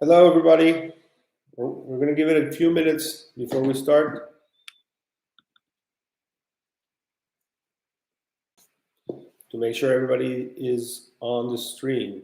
Hello, everybody. We're going to give it a few minutes before we start to make sure everybody is on the stream.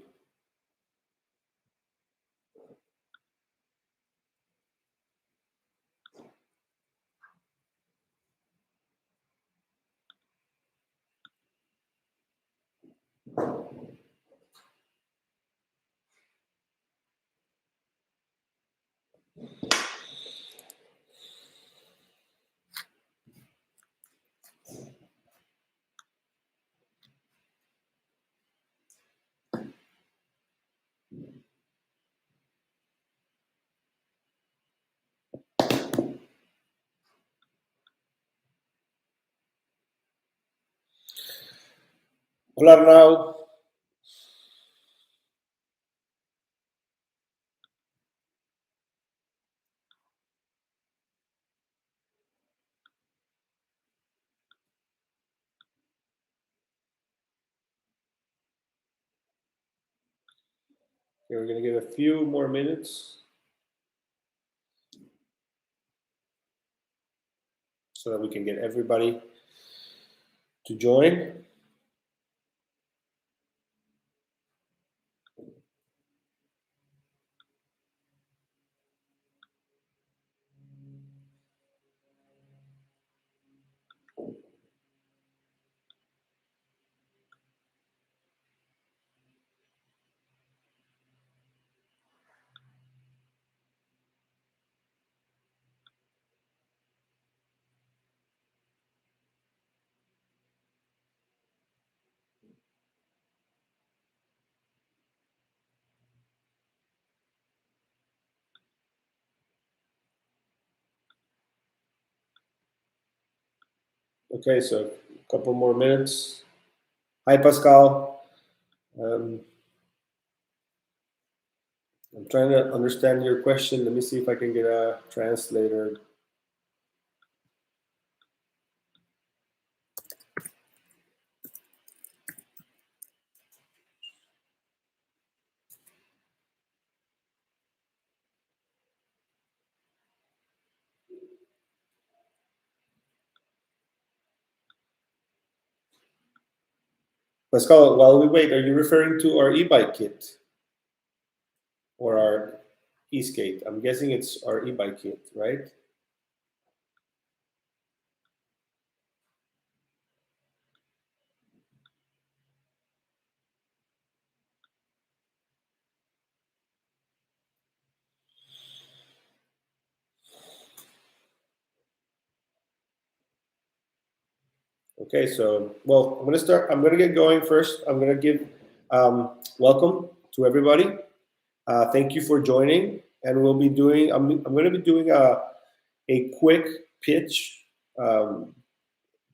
Hola, Arnau. Okay, we're going to give a few more minutes so that we can get everybody to join. Okay, so a couple more minutes. Hi, Pascal. I'm trying to understand your question. Let me see if I can get a translator. Pascal, while we wait, are you referring to our e-bike kit or our e-skate? I'm guessing it's our e-bike kit, right? Okay, so, well, I'm going to get going first. I'm going to give welcome to everybody. Thank you for joining. And we'll be doing, I'm going to be doing a quick pitch,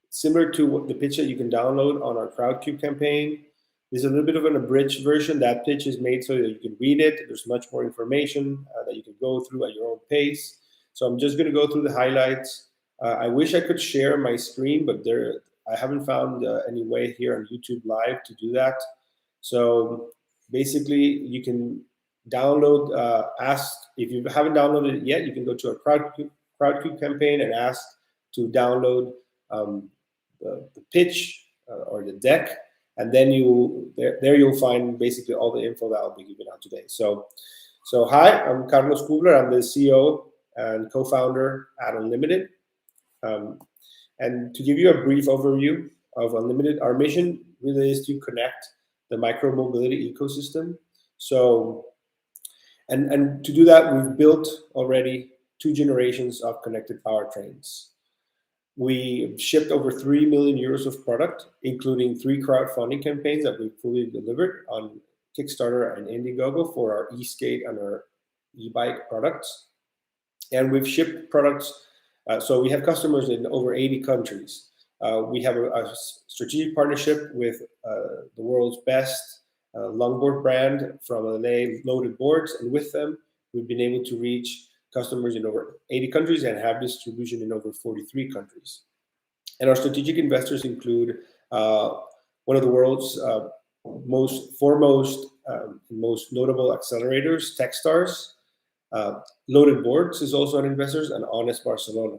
similar to the pitch that you can download on our Crowdcube campaign. There's a little bit of an abridged version. That pitch is made so that you can read it. There's much more information that you can go through at your own pace. So I'm just going to go through the highlights. I wish I could share my screen, but I haven't found any way here on YouTube Live to do that. So basically, you can download, if you haven't downloaded it yet, you can go to our Crowdcube campaign and ask to download the pitch or the deck, and then you'll find basically all the info that I'll be giving out today. So hi, I'm Carlos Kubler. I'm the CEO and co-founder at Unlimited. And to give you a brief overview of Unlimited, our mission really is to connect the micro-mobility ecosystem. So, and to do that, we've built already 2 generations of connected powertrains. We shipped over 3 million euros of product, including 3 crowdfunding campaigns that we fully delivered on Kickstarter and Indiegogo for our e-skate and our e-bike products. And we've shipped products. So we have customers in over 80 countries. We have a strategic partnership with the world's best longboard brand from LA, Loaded Boards, and with them, we've been able to reach customers in over 80 countries and have distribution in over 43 countries. And our strategic investors include one of the world's most notable accelerators, Techstars, Loaded Boards is also an investor, and Honest Barcelona.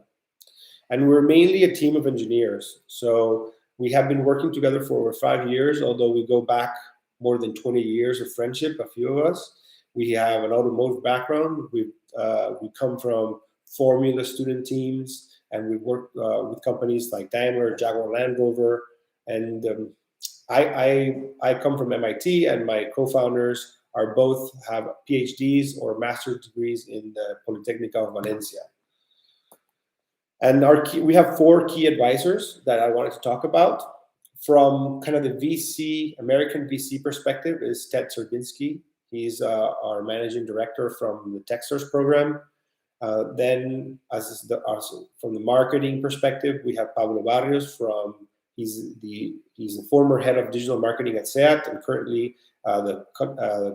And we're mainly a team of engineers. So we have been working together for over 5 years, although we go back more than 20 years of friendship, a few of us. We have an automotive background. We come from Formula student teams, and we work with companies like Daimler, Jaguar Land Rover. And I come from MIT, and my co-founders are both have PhDs or master's degrees in the Politecnica of Valencia. And we have 4 key advisors that I wanted to talk about. From kind of the American VC perspective is Ted Serbinsky. He's our managing director from the Techstars program. Then from the marketing perspective, we have Pablo Barrios he's the former head of digital marketing at SEAT and currently the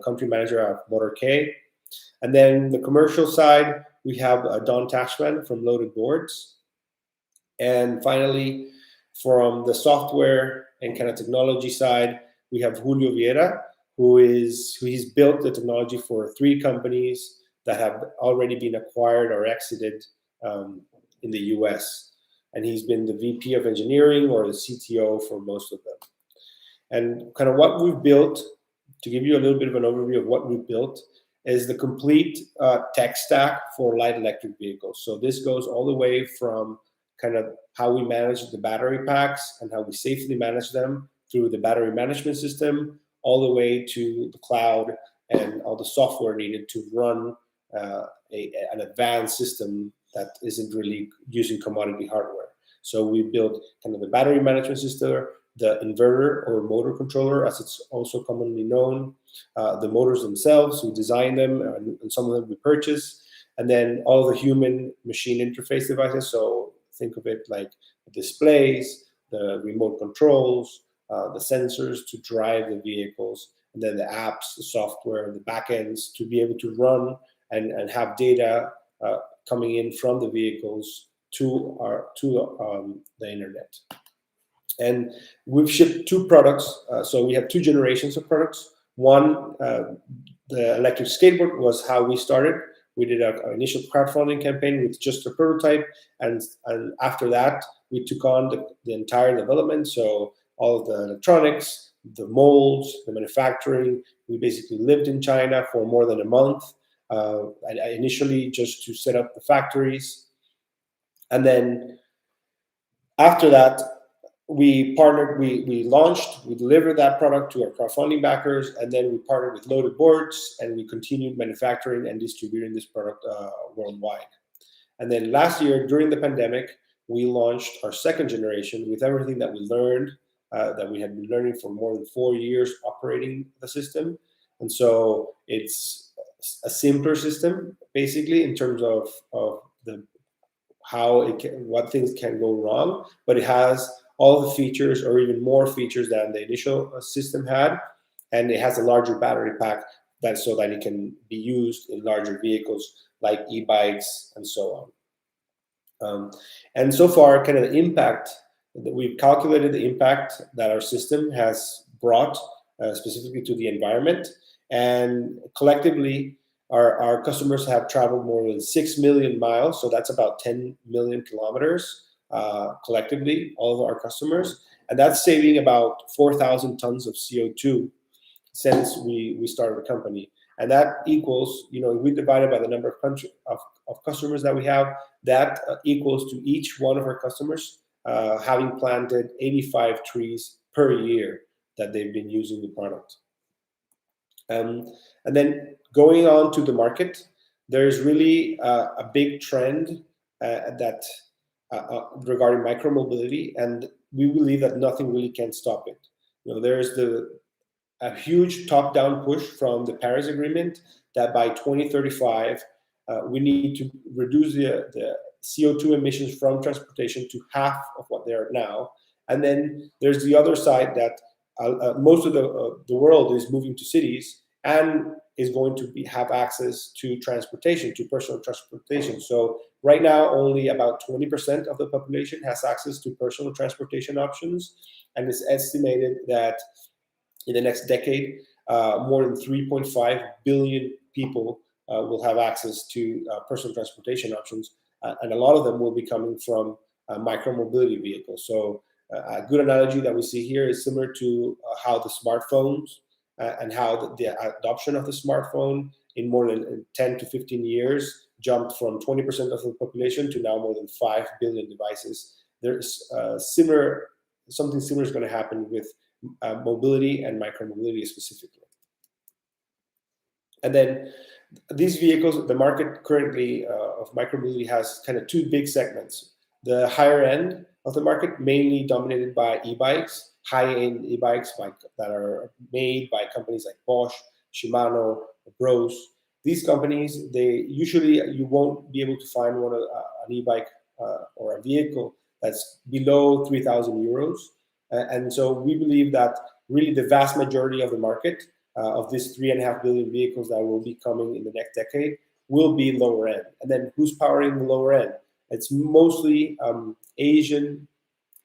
country manager of Motor K. And then the commercial side, we have Don Tashman from Loaded Boards. And finally, from the software and kind of technology side, we have Julio Vieira, he's built the technology for 3 companies that have already been acquired or exited in the US. And he's been the VP of engineering or the CTO for most of them. And kind of what we've built, to give you a little bit of an overview of what we've built, is the complete tech stack for light electric vehicles. So this goes all the way from kind of how we manage the battery packs and how we safely manage them through the battery management system, all the way to the cloud and all the software needed to run an advanced system that isn't really using commodity hardware. So we built kind of the battery management system, the inverter or motor controller, as it's also commonly known, the motors themselves, we design them, and some of them we purchase, and then all the human machine interface devices. So think of it like the displays, the remote controls, the sensors to drive the vehicles, and then the apps, the software, the backends to be able to run and have data coming in from the vehicles to the internet. And we've shipped 2 products. So we have 2 generations of products. One, the electric skateboard was how we started. We did our initial crowdfunding campaign with just a prototype. And after that, we took on the entire development. So all of the electronics, the molds, the manufacturing. We basically lived in China for more than a month. Initially just to set up the factories. And then after that, we launched, we delivered that product to our crowdfunding backers, and then we partnered with Loaded Boards, and we continued manufacturing and distributing this product worldwide. And then last year, during the pandemic, we launched our 2nd generation with everything that we learned, that we had been learning for more than 4 years operating the system. And so it's a simpler system, basically, in terms of what things can go wrong, but it has all the features or even more features than the initial system had, and it has a larger battery pack so that it can be used in larger vehicles like e-bikes and so on. And so far, kind of the impact that we've calculated, the impact that our system has brought specifically to the environment, and collectively, our customers have traveled more than 6 million miles, so that's about 10 million kilometers collectively, all of our customers, and that's saving about 4,000 tons of CO2 since we started the company. And that equals, if we divide it by the number of customers that we have, that equals to each one of our customers having planted 85 trees per year that they've been using the product. And then going on to the market, there's really a big trend regarding micromobility, and we believe that nothing really can stop it. There's a huge top-down push from the Paris Agreement that by 2035 we need to reduce the CO2 emissions from transportation to half of what they are now. And then there's the other side that most of the world is moving to cities and is going to have access to transportation, to personal transportation. So right now, only about 20% of the population has access to personal transportation options, and it's estimated that in the next decade, more than 3.5 billion people will have access to personal transportation options, and a lot of them will be coming from micromobility vehicles. So a good analogy that we see here is similar to how the smartphones and how the adoption of the smartphone in more than 10 to 15 years jumped from 20% of the population to now more than 5 billion devices. There's something similar is going to happen with mobility and micromobility specifically. And then these vehicles, the market currently of micromobility has kind of two big segments. The higher end of the market, mainly dominated by e-bikes, high-end e-bikes that are made by companies like Bosch, Shimano, Bros. These companies, you won't be able to find an e-bike or a vehicle that's below 3,000 euros. And so we believe that really the vast majority of the market of these 3.5 billion vehicles that will be coming in the next decade will be lower end. And then who's powering the lower end? It's mostly Asian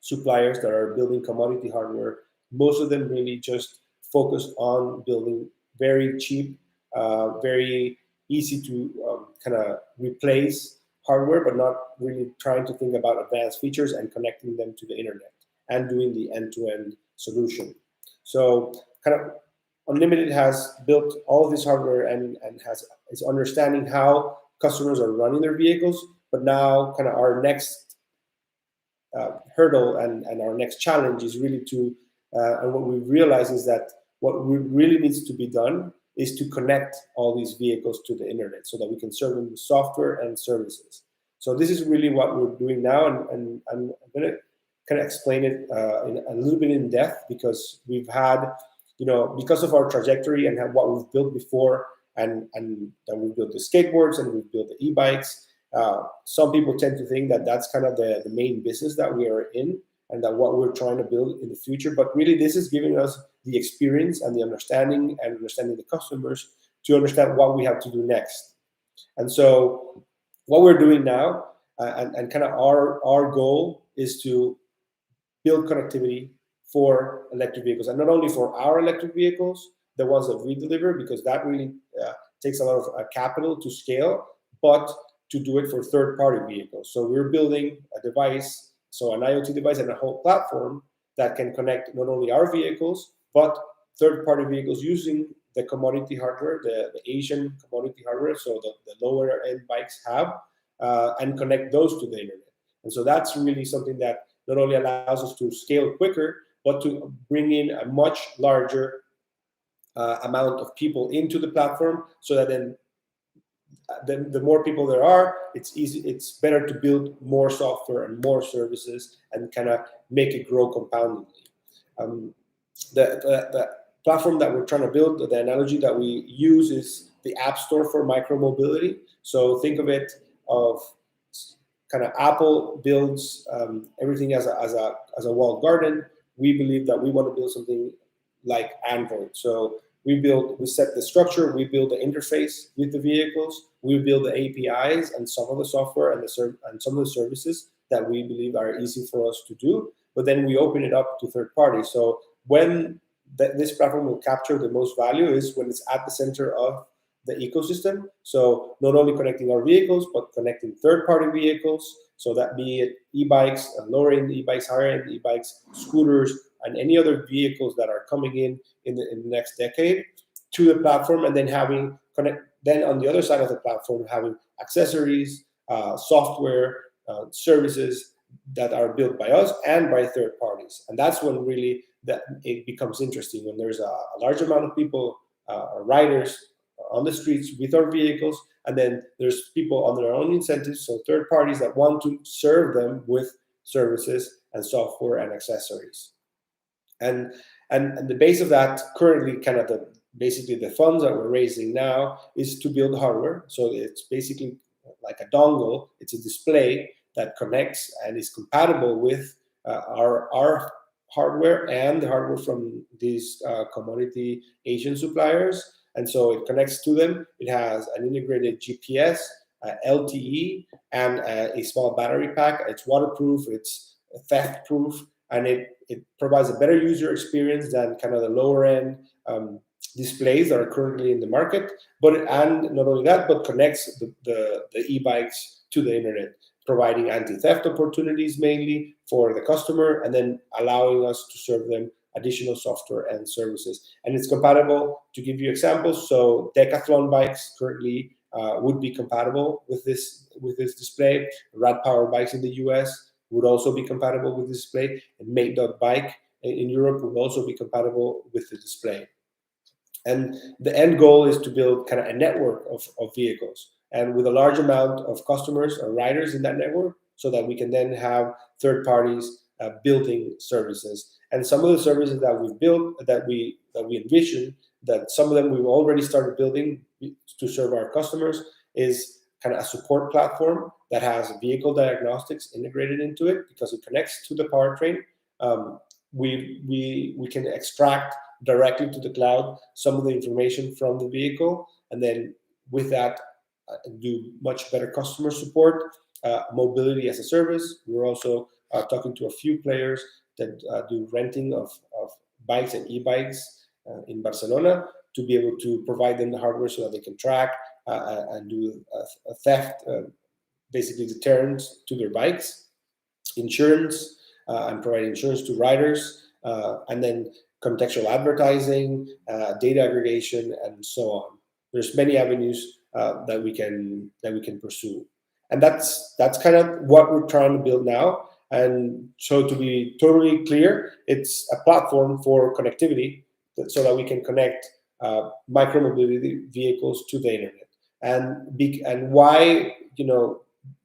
suppliers that are building commodity hardware. Most of them really just focused on building very cheap, very easy to kind of replace hardware, but not really trying to think about advanced features and connecting them to the internet and doing the end-to-end solution. So kind of Unlimited has built all of this hardware and is understanding how customers are running their vehicles, but now kind of our next hurdle and our next challenge is really and what we realize is that what really needs to be done is to connect all these vehicles to the internet so that we can serve them with software and services. So this is really what we're doing now, and I'm going to kind of explain it in a little bit in depth, because we've had, because of our trajectory and what we've built before, and then we've built the skateboards and we've built the e-bikes. Some people tend to think that that's kind of the main business that we are in and that what we're trying to build in the future. But really, this is giving us the experience and the understanding the customers to understand what we have to do next. And so what we're doing now and kind of our goal is to build connectivity for electric vehicles, and not only for our electric vehicles, the ones that we deliver, because that really takes a lot of capital to scale, but to do it for third-party vehicles. So we're building a device, so an IoT device and a whole platform that can connect not only our vehicles, but third-party vehicles using the commodity hardware, the Asian commodity hardware, so the lower-end bikes have, and connect those to the internet. And so that's really something that not only allows us to scale quicker, but to bring in a much larger amount of people into the platform, so that then the more people there are, it's better to build more software and more services and kind of make it grow compoundingly. The platform that we're trying to build, the analogy that we use is the App Store for micromobility. So think of it of kind of Apple builds everything as a walled garden. We believe that we want to build something like Android. So we set the structure, we build the interface with the vehicles, we build the APIs and some of the software and some of the services that we believe are easy for us to do. But then we open it up to third parties. So when this platform will capture the most value is when it's at the center of the ecosystem. So not only connecting our vehicles, but connecting third-party vehicles. So that be it e-bikes, lower-end e-bikes, higher-end e-bikes, scooters, and any other vehicles that are coming in the next decade to the platform, and then then on the other side of the platform, having accessories, software, services that are built by us and by third parties. And that's when really that it becomes interesting, when there's a large amount of people, riders on the streets with our vehicles, and then there's people on their own incentives, so third parties that want to serve them with services and software and accessories. And the base of that currently, kind of basically the funds that we're raising now is to build hardware. So it's basically like a dongle. It's a display that connects and is compatible with our hardware and the hardware from these commodity Asian suppliers. And so it connects to them. It has an integrated GPS, LTE, and a small battery pack. It's waterproof, it's theft proof, and it provides a better user experience than kind of the lower end displays that are currently in the market. And not only that, but connects the e-bikes to the internet, providing anti-theft opportunities mainly for the customer, and then allowing us to serve them additional software and services. And it's compatible, to give you examples. So Decathlon bikes currently would be compatible with this display. Rad Power bikes in the US would also be compatible with the display, and Mate.bike in Europe would also be compatible with the display. And the end goal is to build kind of a network of vehicles, and with a large amount of customers or riders in that network, so that we can then have third parties building services. And some of the services that we've built, that we envision, that some of them we've already started building to serve our customers, is kind of a support platform that has vehicle diagnostics integrated into it, because it connects to the powertrain. We can extract directly to the cloud some of the information from the vehicle, and then with that do much better customer support, mobility as a service. We're also talking to a few players that do renting of bikes and e-bikes in Barcelona, to be able to provide them the hardware so that they can track and do a theft, basically deterrence to their bikes. Insurance, and providing insurance to riders, and then contextual advertising, data aggregation, and so on. There's many avenues that we can pursue, and that's kind of what we're trying to build now. And so, to be totally clear, it's a platform for connectivity, so that we can connect micromobility vehicles to the internet. And why,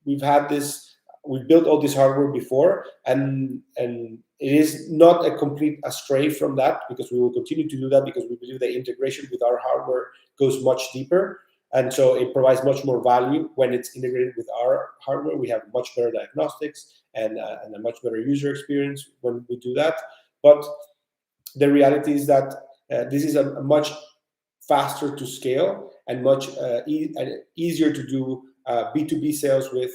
we've built all this hardware before, and it is not a complete astray from that, because we will continue to do that, because we believe the integration with our hardware goes much deeper, and so it provides much more value when it's integrated with our hardware. We have much better diagnostics and a much better user experience when we do that. But the reality is that this is a much faster to scale, and much easier to do B2B sales with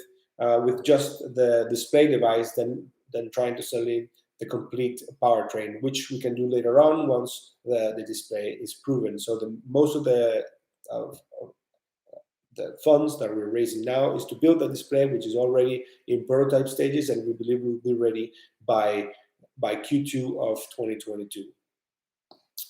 just the display device than trying to sell in the complete powertrain, which we can do later on once the display is proven. So most of the funds that we're raising now is to build the display, which is already in prototype stages, and we believe we'll be ready by Q2 of 2022.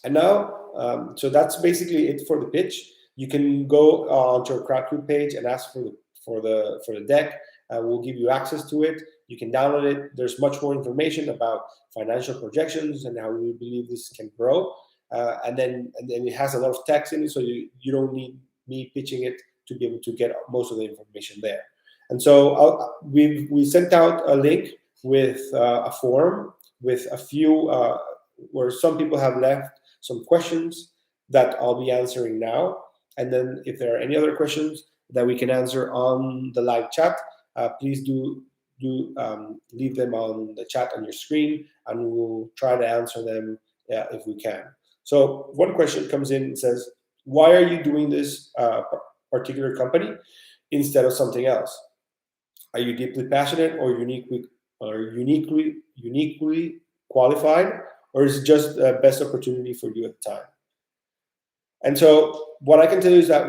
And now, so that's basically it for the pitch. You can go onto our Crowdcube page and ask for the deck. We'll give you access to it. You can download it. There's much more information about financial projections and how we believe this can grow. And then it has a lot of text in it, so you don't need me pitching it to be able to get most of the information there. And so we sent out a link with a form with a few where some people have left some questions that I'll be answering now. And then if there are any other questions that we can answer on the live chat, please do leave them on the chat on your screen, and we'll try to answer them if we can. So one question comes in and says, why are you doing this particular company instead of something else? Are you deeply passionate or uniquely qualified, or is it just the best opportunity for you at the time? And so what I can tell you is that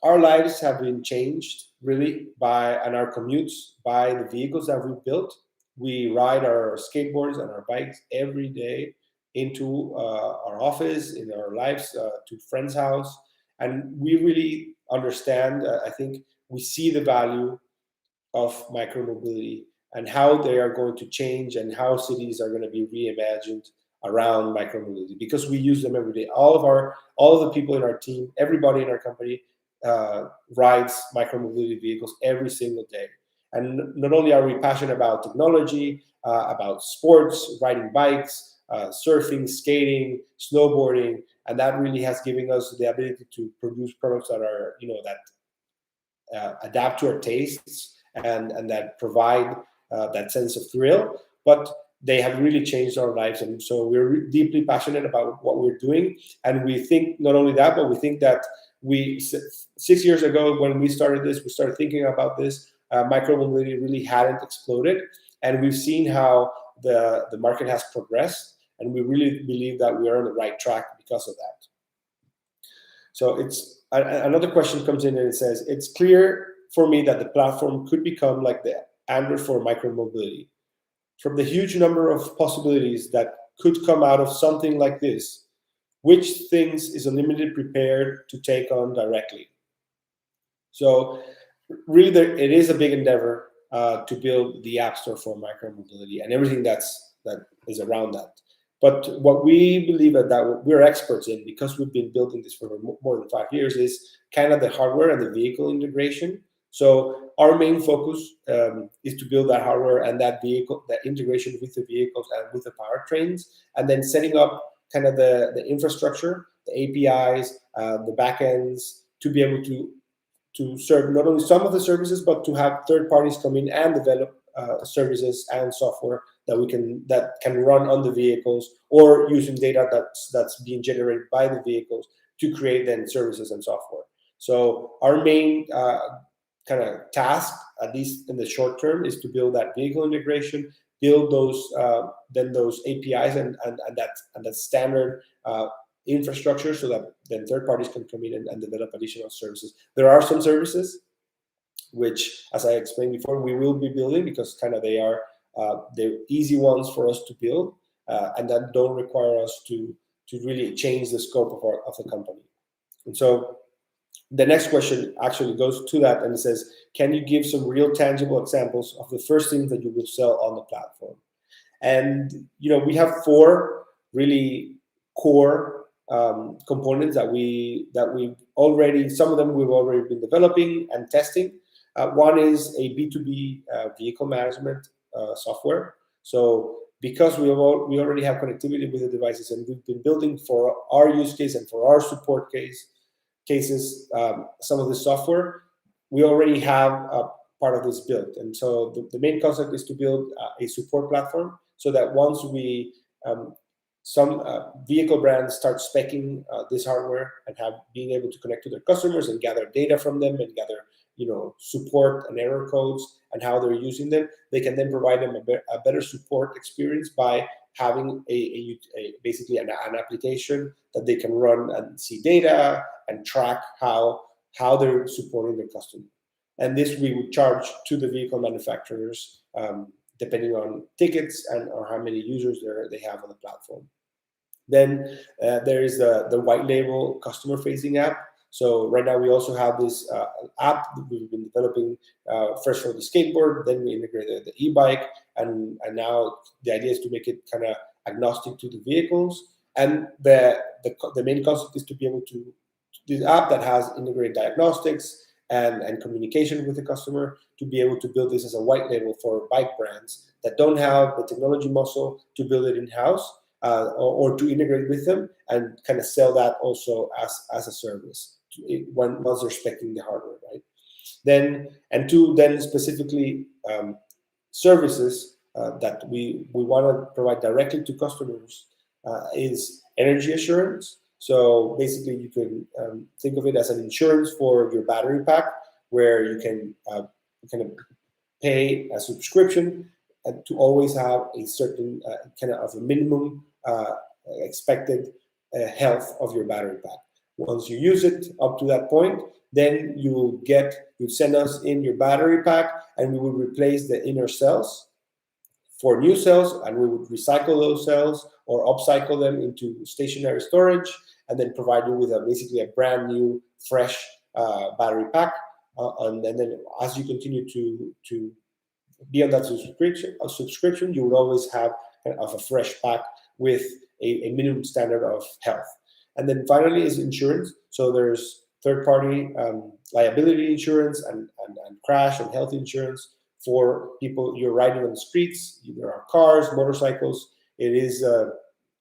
our lives have been changed really and our commutes by the vehicles that we've built. We ride our skateboards and our bikes every day into our office, in our lives, to friends' house. And we really understand, I think we see the value of micromobility and how they are going to change, and how cities are going to be reimagined around micromobility, because we use them every day. All of the people in our team, everybody in our company rides micromobility vehicles every single day. And not only are we passionate about technology, about sports, riding bikes, surfing, skating, snowboarding, and that really has given us the ability to produce products that are, that adapt to our tastes and that provide that sense of thrill. But they have really changed our lives, and so we're deeply passionate about what we're doing. And we think not only that, but we think that 6 years ago when we started this, we started thinking about this. Micromobility really hadn't exploded, and we've seen how the market has progressed, and we really believe that we are on the right track because of that. So it's another question comes in and it says, it's clear for me that the platform could become like the Android for micromobility. From the huge number of possibilities that could come out of something like this, which things is Unlimited prepared to take on directly? So really, it is a big endeavor to build the App Store for micromobility and everything that is around that. But what we believe that we're experts in, because we've been building this for more than 5 years, is kind of the hardware and the vehicle integration. So our main focus is to build that hardware and that integration with the vehicles and with the powertrains, and then setting up kind of the infrastructure, the APIs, the backends, to be able to serve not only some of the services, but to have third parties come in and develop services and software that can run on the vehicles, or using data that's being generated by the vehicles to create then services and software. So our main kind of task, at least in the short term, is to build that vehicle integration, build those APIs and that standard infrastructure, so that then third parties can come in and develop additional services. There are some services which, as I explained before, we will be building, because kind of they are the easy ones for us to build, and that don't require us to really change the scope of the company. And so the next question actually goes to that, and it says, can you give some real tangible examples of the first things that you will sell on the platform? And we have 4 really core components that we already, some of them we've already been developing and testing. One is a B2B vehicle management software. So because we already have connectivity with the devices, and we've been building for our use case and for our support cases some of the software, we already have part of this built. And so the main concept is to build a support platform, so that once some vehicle brands start speccing this hardware and being able to connect to their customers and gather data from them and gather support and error codes and how they're using them, they can then provide them a better support experience by having basically an application that they can run and see data and track how they're supporting their customer. And this we would charge to the vehicle manufacturers depending on tickets or how many users they have on the platform. Then there is the white label customer facing app. So right now we also have this app that we've been developing first for the skateboard, then we integrated the e-bike, and now the idea is to make it kind of agnostic to the vehicles. And the main concept is to be able to this app that has integrated diagnostics and communication with the customer, to be able to build this as a white label for bike brands that don't have the technology muscle to build it in-house, or to integrate with them and kind of sell that also as a service once they're speccing the hardware, right? Then specifically services that we want to provide directly to customers is energy assurance. So basically, you can think of it as an insurance for your battery pack, where you can kind of pay a subscription and to always have a certain kind of a minimum expected health of your battery pack. Once you use it up to that point, then you send us in your battery pack, and we will replace the inner cells for new cells, and we would recycle those cells or upcycle them into stationary storage, and then provide you with basically a brand new, fresh battery pack. And then as you continue to be on that subscription, you will always have kind of a fresh pack with a minimum standard of health. And then finally is insurance. So there's third-party liability insurance and crash and health insurance for people you're riding on the streets. There are cars, motorcycles. It is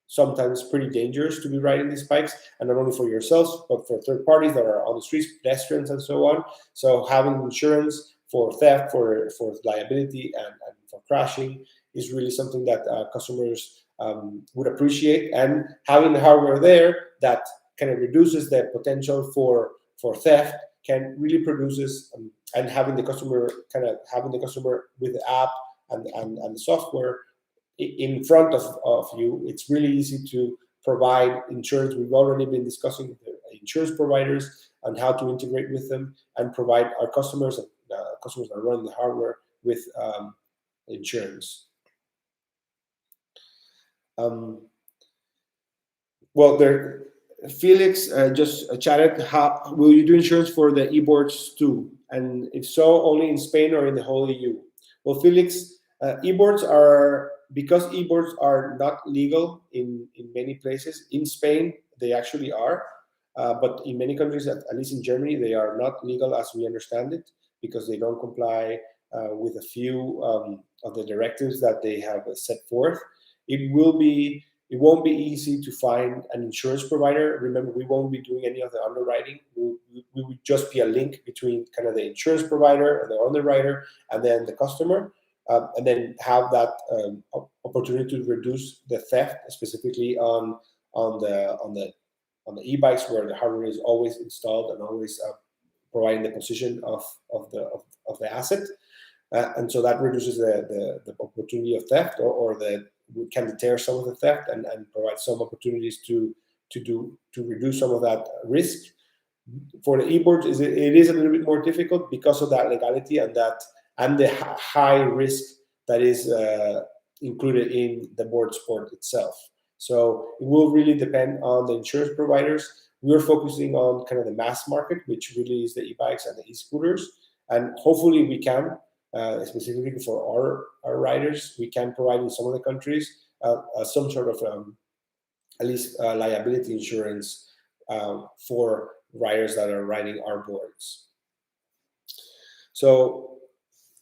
sometimes pretty dangerous to be riding these bikes, and not only for yourselves, but for third parties that are on the streets, pedestrians and so on. So having insurance for theft, for liability, and for crashing is really something that customers would appreciate. And having the hardware there that kind of reduces the potential for theft can really produces and having the customer with the app and the software in front of you. It's really easy to provide insurance. We've already been discussing with the insurance providers on how to integrate with them and provide our customers that run the hardware with insurance. Well, there, Felix just chatted. How will you do insurance for the eboards too? And if so, only in Spain or in the whole EU? Well, Felix, eboards are, because eboards are not legal in many places. In Spain, they actually are, but in many countries, at least in Germany, they are not legal as we understand it, because they don't comply with a few of the directives that they have set forth. It won't be easy to find an insurance provider. Remember, we won't be doing any of the underwriting. We would just be a link between kind of the insurance provider or the underwriter and then the customer, and then have that opportunity to reduce the theft, specifically on the e-bikes, where the hardware is always installed and always providing the position of the asset. And so that reduces the opportunity of theft, or we can deter some of the theft and provide some opportunities to reduce some of that risk. For the e-boards, it is a little bit more difficult because of that legality and the high risk that is included in the board sport itself. So it will really depend on the insurance providers. We're focusing on kind of the mass market, which really is the e-bikes and the e-scooters, and hopefully we can. Specifically for our riders, we can provide in some of the countries some sort of at least liability insurance for riders that are riding our boards. So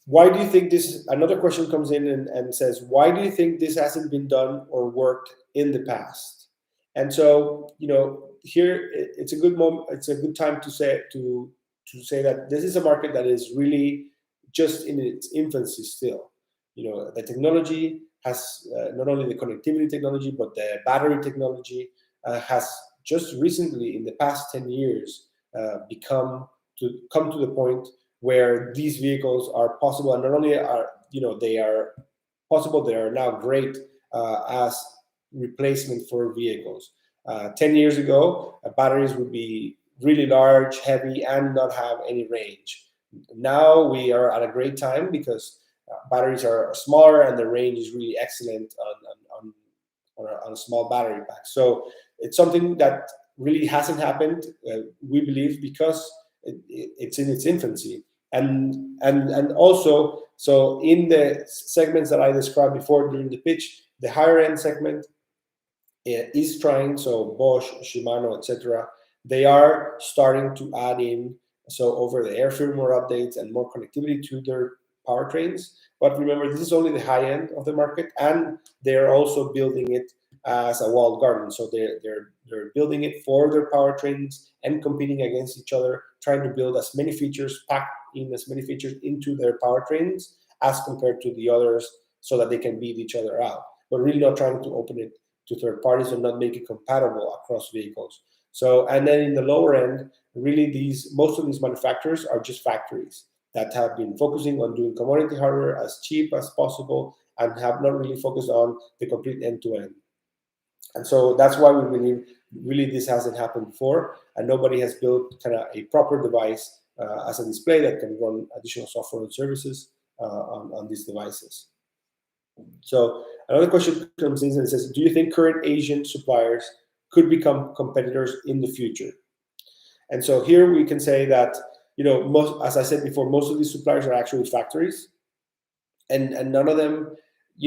why do you think this? Another question comes in and says, why do you think this hasn't been done or worked in the past? And so, here it's a good moment. It's a good time to say that this is a market that is really just in its infancy still. The technology has not only the connectivity technology, but the battery technology has just recently, in the past 10 years, come to the point where these vehicles are possible, and not only are they are possible, they are now great as replacement for vehicles. 10 years ago, batteries would be really large, heavy, and not have any range. Now we are at a great time because batteries are smaller and the range is really excellent on a small battery pack. So it's something that really hasn't happened, we believe, because it's in its infancy. And also, so in the segments that I described before during the pitch, the higher end segment is trying, so Bosch, Shimano, etc., they are starting to add in over-the-air firmware updates and more connectivity to their powertrains. But remember, this is only the high end of the market, and they're also building it as a walled garden. So they're building it for their powertrains and competing against each other, trying to build as many features, pack in as many features into their powertrains as compared to the others, so that they can beat each other out. But really not trying to open it to third parties and not make it compatible across vehicles. So, and then in the lower end, really most of these manufacturers are just factories that have been focusing on doing commodity hardware as cheap as possible and have not really focused on the complete end-to-end. And so that's why we believe really this hasn't happened before, and nobody has built kind of a proper device as a display that can run additional software and services on these devices. So another question comes in and says, do you think current Asian suppliers could become competitors in the future? And so here we can say that, as I said before, most of these suppliers are actually factories, and none of them,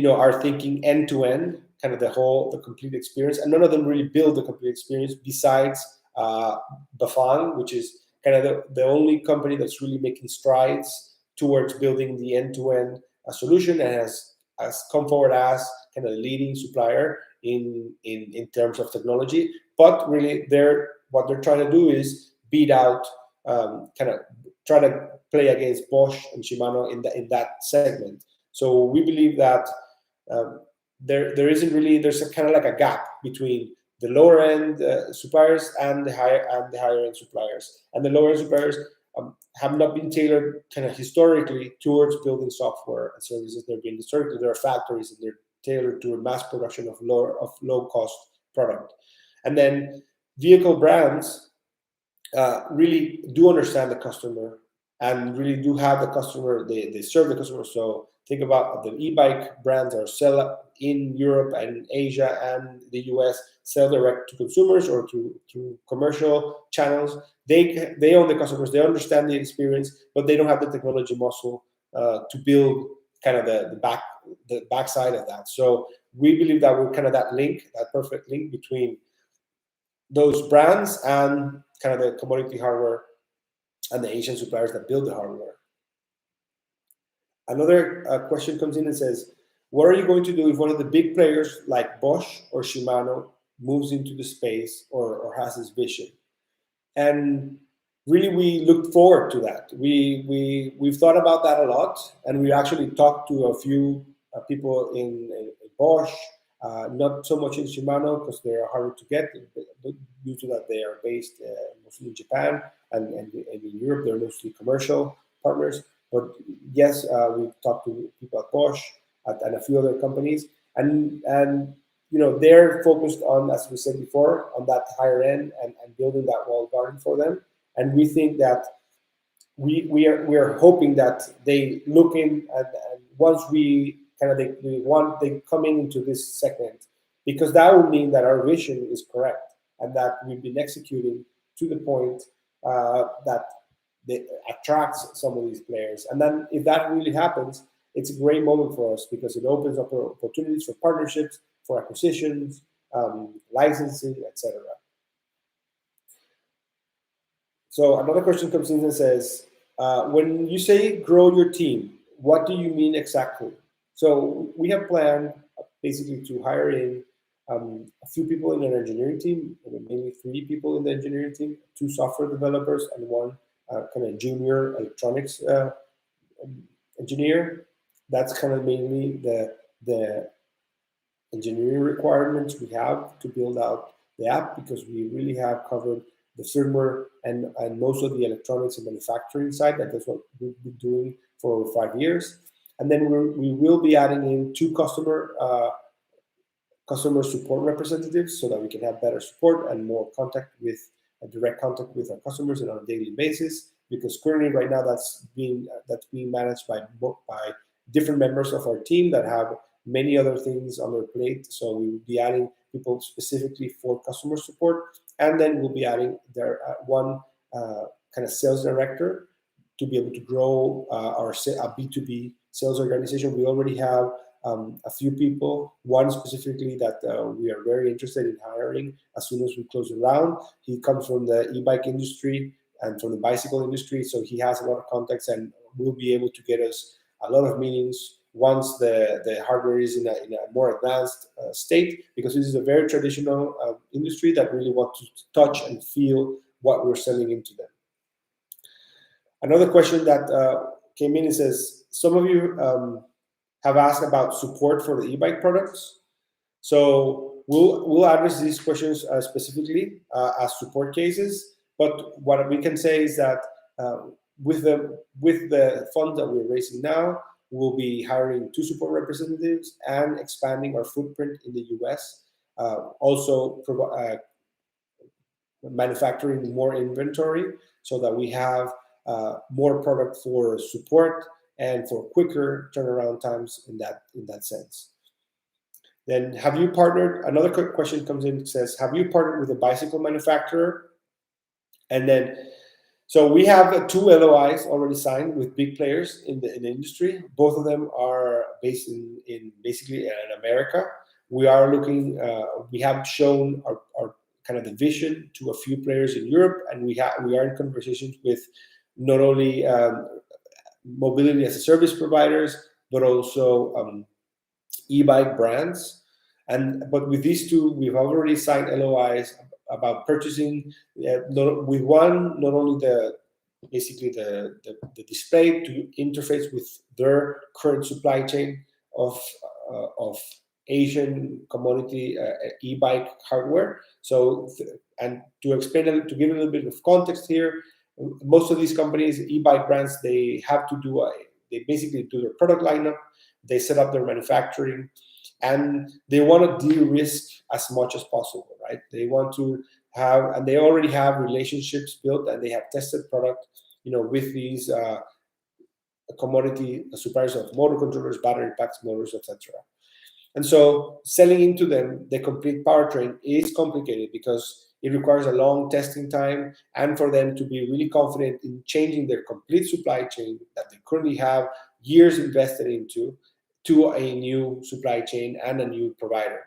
are thinking end to end, kind of the complete experience, and none of them really build the complete experience. Besides Bafang, which is kind of the only company that's really making strides towards building the end to end solution, and has come forward as kind of leading supplier in terms of technology. But really, what they're trying to do is beat out, kind of try to play against Bosch and Shimano in that segment. So we believe that there's a kind of like a gap between the lower end suppliers and the higher end suppliers. And the lower end suppliers have not been tailored kind of historically towards building software and services. They're being historically, there are factories, and tailored to a mass production of low cost product. And then vehicle brands really do understand the customer and really do have the customer, they serve the customer. So think about the e-bike brands are sell in Europe and Asia and the US, sell direct to consumers or to commercial channels. They own the customers, they understand the experience, but they don't have the technology muscle to build kind of the backside of that. So we believe that we're kind of that link, that perfect link between those brands and kind of the commodity hardware and the Asian suppliers that build the hardware. Another question comes in and says, what are you going to do if one of the big players like Bosch or Shimano moves into the space or has this vision? And really, we look forward to that. We've thought about that a lot, and we actually talked to a few people in Bosch, not so much in Shimano because they are harder to get due to that they are based mostly in Japan and in Europe. They're mostly commercial partners. But yes, we've talked to people at Bosch and a few other companies, and they're focused on, as we said before, on that higher end and building that walled garden for them. And we think that we are hoping that they look in and once they come into this segment, because that would mean that our vision is correct and that we've been executing to the point that they attracts some of these players. And then if that really happens, it's a great moment for us because it opens up opportunities for partnerships, for acquisitions, licensing, etc. So another question comes in and says, when you say grow your team, what do you mean exactly? So we have planned basically to hire in a few people in an engineering team, mainly 3 people in the engineering team, 2 software developers and 1 kind of junior electronics engineer. That's kind of mainly the engineering requirements we have to build out the app, because we really have covered the firmware and most of the electronics and manufacturing side. That's what we've been doing for over 5 years. And then we will be adding in 2 customer support representatives so that we can have better support and more direct contact with our customers on a daily basis. Because currently, right now, that's being managed by different members of our team that have many other things on their plate. So we will be adding people specifically for customer support, and then we'll be adding one kind of sales director to be able to grow our B2B sales organization. We already have a few people, one specifically that we are very interested in hiring as soon as we close the round. He comes from the e-bike industry and from the bicycle industry, so he has a lot of contacts and will be able to get us a lot of meetings once the hardware is in a more advanced state, because this is a very traditional industry that really wants to touch and feel what we're selling into them. Another question that came in, it says, some of you have asked about support for the e-bike products. So we'll address these questions specifically as support cases. But what we can say is that with the funds that we're raising now, we'll be hiring 2 support representatives and expanding our footprint in the US. Also manufacturing more inventory so that we have more product for support and for quicker turnaround times in that sense. Then, have you partnered? Another quick question comes in. It says, have you partnered with a bicycle manufacturer? And then, so we have 2 LOIs already signed with big players in the industry. Both of them are based in basically in America. We are looking. We have shown our kind of the vision to a few players in Europe, and we are in conversations with not only mobility as a service providers, but also e-bike brands. But with these 2, we've already signed LOIs about purchasing with one, not only the display to interface with their current supply chain of Asian commodity e-bike hardware. So, and to explain to give a little bit of context here, most of these companies, e-bike brands, they have to they basically do their product lineup, they set up their manufacturing, and they want to de-risk as much as possible, right? They want to have, and they already have relationships built, and they have tested product, with these commodity suppliers of motor controllers, battery packs, motors, etc. And so selling into them the complete powertrain is complicated because it requires a long testing time, and for them to be really confident in changing their complete supply chain that they currently have years invested into to a new supply chain and a new provider.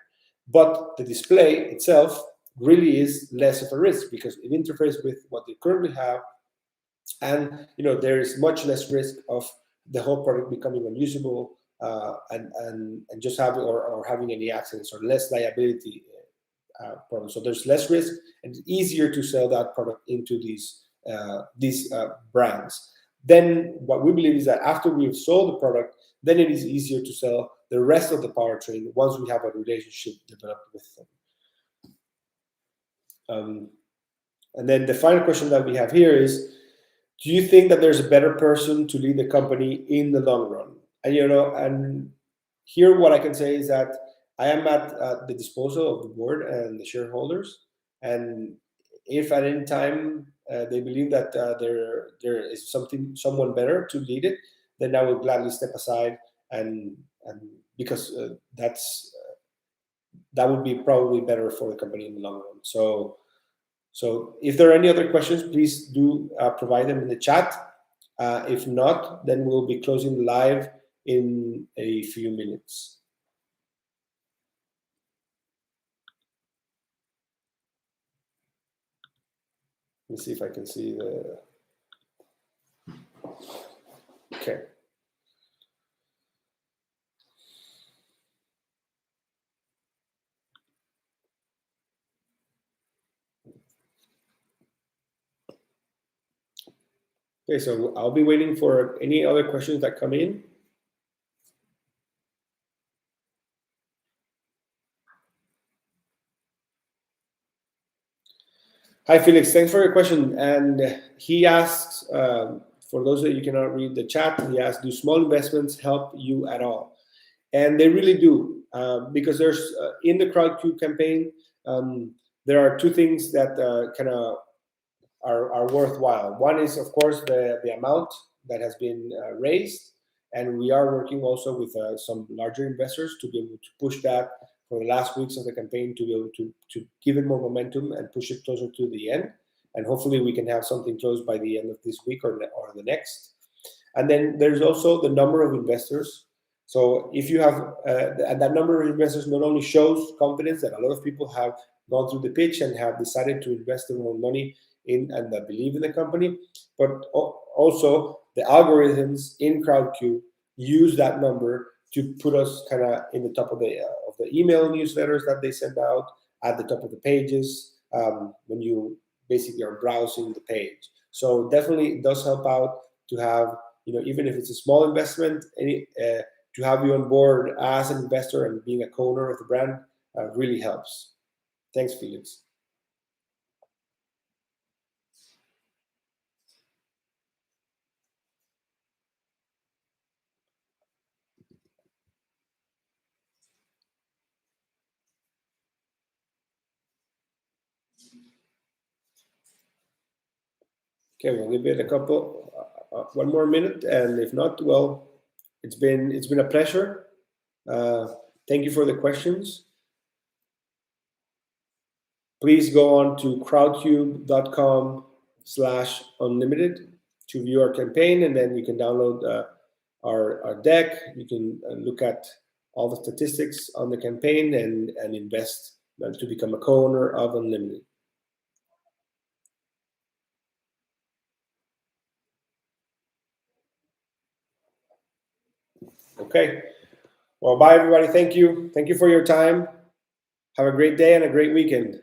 But the display itself really is less of a risk because it interferes with what they currently have, and there is much less risk of the whole product becoming unusable, and just having or having any accidents, or less liability problems. So there's less risk, and it's easier to sell that product into these brands. Then what we believe is that after we've sold the product, then it is easier to sell the rest of the powertrain once we have a relationship developed with them. And then the final question that we have here is, do you think that there's a better person to lead the company in the long run? And here what I can say is that I am at the disposal of the board and the shareholders, and if at any time they believe that there is someone better to lead it, then I will gladly step aside, and because that would be probably better for the company in the long run. So if there are any other questions, please do provide them in the chat. If not, then we'll be closing live in a few minutes. Let me see if I can see the... Okay. Okay, so I'll be waiting for any other questions that come in. Hi, Felix. Thanks for your question. And he asks, for those that you cannot read the chat, he asks, do small investments help you at all? And they really do, because there's in the Crowdcube campaign, there are two things that kind of are worthwhile. One is, of course, the amount that has been raised, and we are working also with some larger investors to be able to push that for the last weeks of the campaign, to be able to give it more momentum and push it closer to the end. And hopefully we can have something closed by the end of this week or the next. And then there's also the number of investors. So if you have that number of investors, not only shows confidence that a lot of people have gone through the pitch and have decided to invest their own money in and that believe in the company, but also the algorithms in Crowdcube use that number to put us kind of in the top of the email newsletters that they send out, at the top of the pages, when you basically are browsing the page. So definitely it does help out to have, even if it's a small investment, to have you on board as an investor and being a co-owner of the brand really helps. Thanks, Felix. Okay, we'll give it a couple, one more minute, and if not, well, it's been a pleasure. Thank you for the questions. Please go on to crowdcube.com/unlimited to view our campaign, and then you can download our deck. You can look at all the statistics on the campaign and invest to become a co-owner of Unlimited. Okay. Well, bye, everybody. Thank you. Thank you for your time. Have a great day and a great weekend.